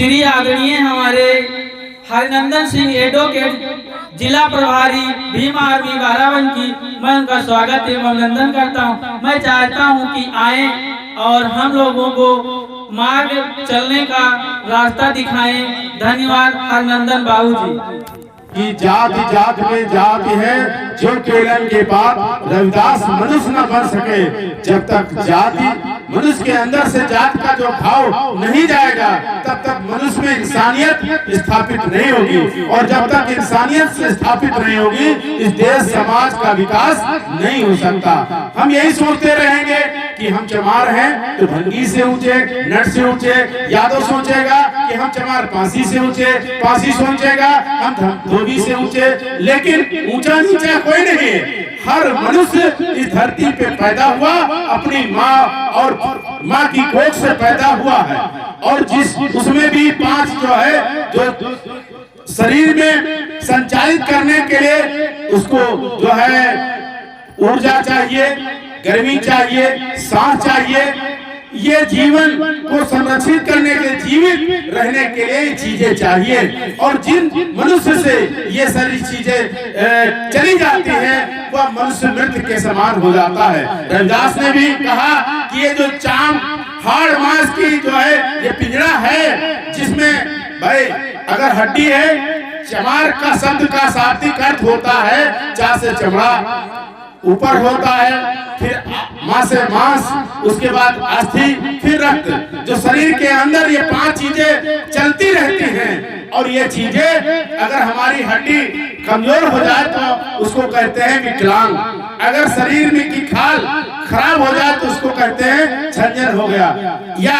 श्री आदरणीय हमारे हरनंदन सिंह एडवोकेट जिला प्रभारी भीम आर्मी बाराबंकी, मैं उनका स्वागत एवं अभिनंदन करता हूं। मैं चाहता हूं कि आए और हम लोगों को मार्ग चलने का रास्ता दिखाएं। धन्यवाद हरनंदन बाबू जी। कि जाति जात में जाति है, जो केलन के बाद रविदास मनुष्य न बन सके। जब तक जाति मनुष्य के अंदर से जात का जो भाव नहीं जाएगा, तब तक मनुष्य में इंसानियत स्थापित नहीं होगी, और जब तक इंसानियत से स्थापित नहीं होगी, इस देश समाज का विकास नहीं हो सकता। हम यही सोचते रहेंगे कि हम चमार हैं तो भंगी से ऊंचे, नट से ऊंचे, यादव सोचेगा कि हम चमार पासी से ऊंचे, पासी सोचेगा हम धोबी से ऊंचे, लेकिन ऊंचा नीचा कोई नहीं है। हर मनुष्य इस धरती पे पैदा हुआ अपनी माँ और माँ की कोख से पैदा हुआ है, और जिस उसमें भी 5 जो है जो शरीर में संचालित करने के लिए उसको जो है ऊर्जा चाहिए, गर्मी चाहिए, सांस चाहिए। ये जीवन को संरक्षित करने के लिए, जीवित रहने के लिए चीजें चाहिए, और जिन मनुष्य से ये सारी चीजें चली जाती हैं, वह मनुष्य मृत के समान हो जाता है। रविदास ने भी कहा कि ये जो चाम हाड़ मांस की जो है ये पिंजरा है, जिसमें भाई अगर हड्डी है, चमार का शब्द का शाब्दिक अर्थ होता है चा से चमड़ा ऊपर होता है, फिर मां से मांस, उसके बाद अस्थि, फिर रक्त। जो शरीर के अंदर ये 5 चीजें चलती रहती हैं, और ये चीजें अगर हमारी हड्डी कमजोर हो जाए तो उसको कहते हैं विकलांग। अगर शरीर में की खाल खराब हो जाए तो उसको कहते हैं छंजर हो गया, या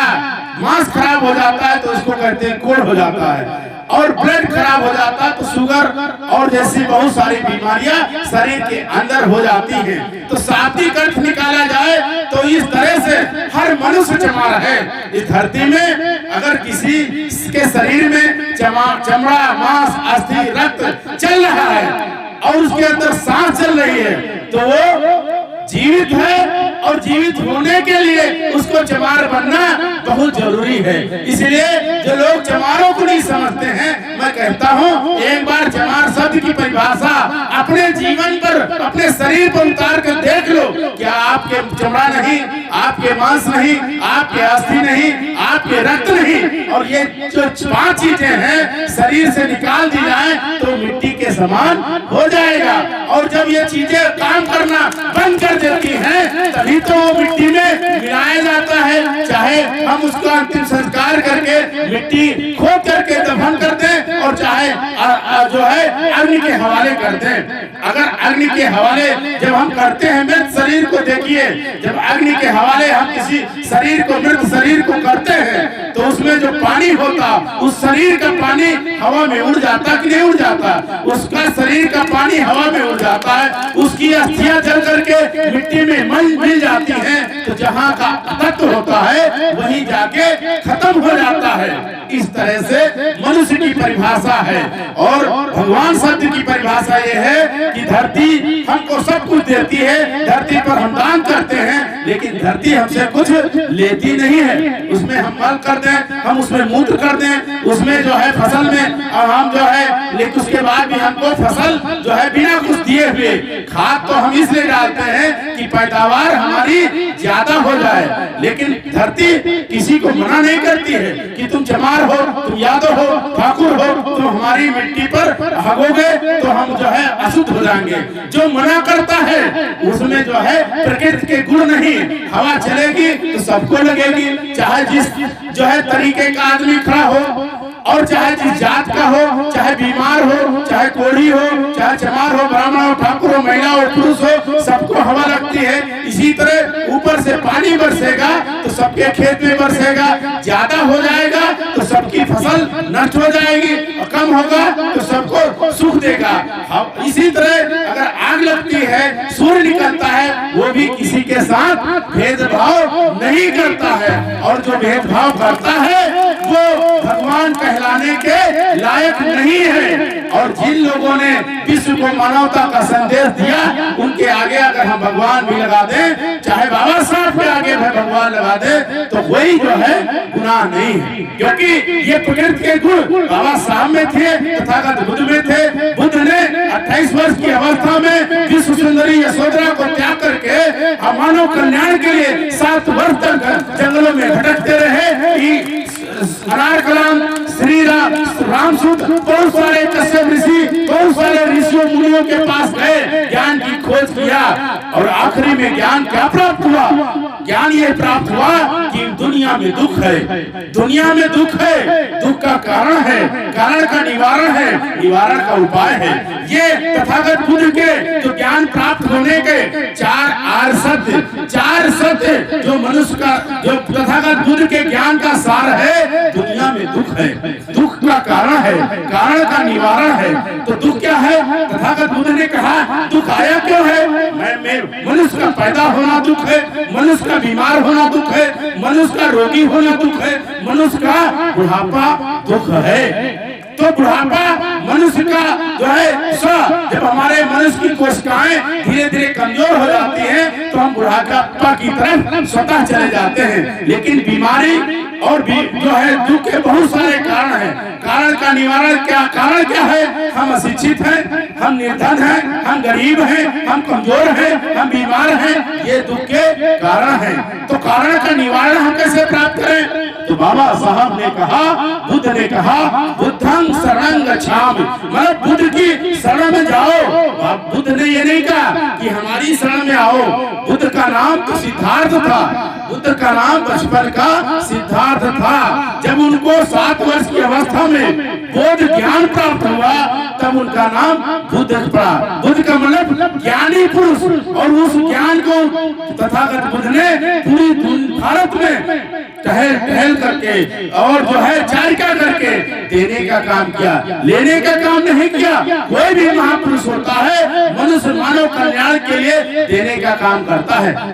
मांस खराब हो जाता है तो उसको कहते हैं कोढ़ हो जाता है, और ब्लड खराब हो जाता है तो शुगर और जैसी बहुत सारी बीमारियां शरीर के अंदर हो जाती हैं। तो शाब्दिक अर्थ निकाला जाए तो इस तरह से हर मनुष्य चमार है। इस धरती में अगर किसी के शरीर में चमड़ा, मांस, अस्थि, रक्त चल रहा है और उसके अंदर सांस चल रही है, तो वो जीवित है, और जीवित होने के लिए उसको चमार बनना बहुत जरूरी है। इसलिए जो लोग चमारों को नहीं समझते हैं, मैं कहता हूँ एक बार चमार शब्द की परिभाषा अपने जीवन पर, अपने शरीर पर उतार कर देख लो। क्या आपके चमड़ा नहीं, आपके मांस नहीं, आपके अस्थि नहीं, आपके रक्त नहीं, और ये जो 5 चीजें हैं शरीर से निकाल दी जाए तो मिट्टी के समान हो जाएगा। और जब ये चीजें काम करना बंद कर देती हैं, तभी तो वो मिट्टी में मिलाया जाता है। चाहे हम उसका अंतिम संस्कार करके मिट्टी खोद करके दफन कर दें, और चाहे जो है अग्नि के हवाले कर दें। अगर अग्नि के हवाले जब हम करते हैं मृत शरीर को, देखिए जब अग्नि के हवाले हम किसी शरीर को, मृत शरीर को करते हैं, तो उसमें जो पानी होता, उस शरीर का पानी हवा में उड़ जाता कि नहीं उड़ जाता? उसका शरीर का पानी हवा में उड़ जाता है, उसकी अस्थियां जल करके मिट्टी में मिल जाती हैं, तो जहाँ का तत्व होता है वहीं जाके खत्म हो जाता है। इस तरह से मनुष्य की परिभाषा है, और भगवान शब्द की परिभाषा ये है कि धरती हमको सब कुछ देती है, धरती पर हम दान करते हैं, लेकिन धरती हमसे कुछ लेती नहीं है। उसमें हम मल कर दें, हम उसमें मूत्र कर दें, उसमें जो है फसल में हम जो है, लेकिन उसके बाद भी हमको फसल जो है बिना कुछ दिए हुए, खाद तो हम इसलिए डालते हैं कि पैदावार हमारी ज्यादा हो जाए, लेकिन धरती किसी को मना नहीं करती है कि तुम चमार हो, तुम यादव हो, ठाकुर हो, तुम हमारी मिट्टी पर हगोगे तो हम जो है अशुद्ध हो जाएंगे। जो मना करता है उसमें जो है प्रकृति के गुण नहीं, हवा चलेगी तो सबको लगेगी, चाहे जिस जो है तरीके का आदमी खड़ा हो, और चाहे जिस जात का हो, चाहे बीमार हो, चाहे कोढ़ी हो, चाहे चमार हो, ब्राह्मण हो, ठाकुर हो, महिला हो, पुरुष हो, सबको हवा लगती है। इसी तरह ऊपर से पानी बरसेगा तो सबके खेत में बरसेगा, ज्यादा हो जाएगा तो सबकी फसल नष्ट हो जाएगी, और कम होगा तो सबको सुख देगा। इसी तरह अगर आग लगती है, सूर्य निकलता है, वो भी किसी के साथ भेदभाव नहीं करता है, और जो भेदभाव करता है वो भगवान भगवान कहलाने के लायक नहीं है। और जिन लोगों ने विश्व को मानवता का संदेश दिया, उनके आगे अगर हम भगवान भी लगा दें, चाहे बाबा साहब के आगे भी भगवान लगा दे, तो वही जो है गुनाह नहीं है। क्योंकि ये प्रकृति के गुण बाबा साहब में थे, तथागत बुद्ध में थे। बुद्ध ने 28 वर्ष की अवस्था में विश्व सुंदरी यशोधरा को त्याग करके मानव कल्याण के लिए 7 वर्ष तक जंगलों में भटकते रहे। अनार कलाम, श्री राम सूत, बहुत सारे कश्यप ऋषि, बहुत सारे ऋषियों मुनियों के पास गए, ज्ञान की खोज किया, और आखिरी में ज्ञान क्या प्राप्त हुआ? ज्ञान ये प्राप्त हुआ कि दुनिया में दुख है, दुनिया में दुख है, दुख का कारण है, कारण का निवारण है, निवारण का उपाय है। ये तथागत बुद्ध के जो ज्ञान प्राप्त होने के 4 सत्य जो मनुष्य का, जो तथागत बुद्ध के ज्ञान का सार है, दुनिया में दुख है, दुख का कारण है, कारण का निवारण है। तो दुख क्या है? तथागत बुद्ध ने कहा दुख आया क्यों है? मनुष्य का पैदा होना दुख है, मनुष्य का बीमार होना दुख है, मनुष्य का रोगी होना दुख है, मनुष्य का बुढ़ापा दुख है। तो बुढ़ापा मनुष्य का जो है, जब हमारे मनुष्य की कोशिकाएं धीरे धीरे कमजोर हो जाती हैं, तो हम बुढ़ापा की तरफ स्वतः चले जाते हैं। लेकिन बीमारी और जो है दुख के बहुत सारे कारण हैं। कारण का निवारण क्या? कारण क्या है? हम अशिक्षित हैं, हम निर्धन हैं, हम गरीब हैं, हम कमजोर हैं, हम बीमार हैं, ये दुख के कारण हैं। तो कारण का निवारण हम कैसे प्राप्त करें? तो बाबा साहब ने कहा, बुद्ध ने कहा, बुद्धं शरणं गच्छामि, मतलब बुद्ध की शरण में जाओ। बुद्ध ने ये नहीं कहा कि हमारी शरण में आओ। बुद्ध का नाम तो सिद्धार्थ था, बुद्ध का नाम बचपन का सिद्धार्थ था। जब उनको 7 वर्ष की अवस्था में बोध ज्ञान प्राप्त हुआ, तब उनका नाम बुद्ध पड़ा। बुद्ध का मतलब ज्ञानी पुरुष। और उस ज्ञान को तथागत बुद्ध ने पूरी भारत में टहल करके और जो है चारिका करके देने का काम किया, लेने का काम नहीं किया। कोई भी महापुरुष होता है, मनुष्य मानव कल्याण के लिए देने का काम करता है।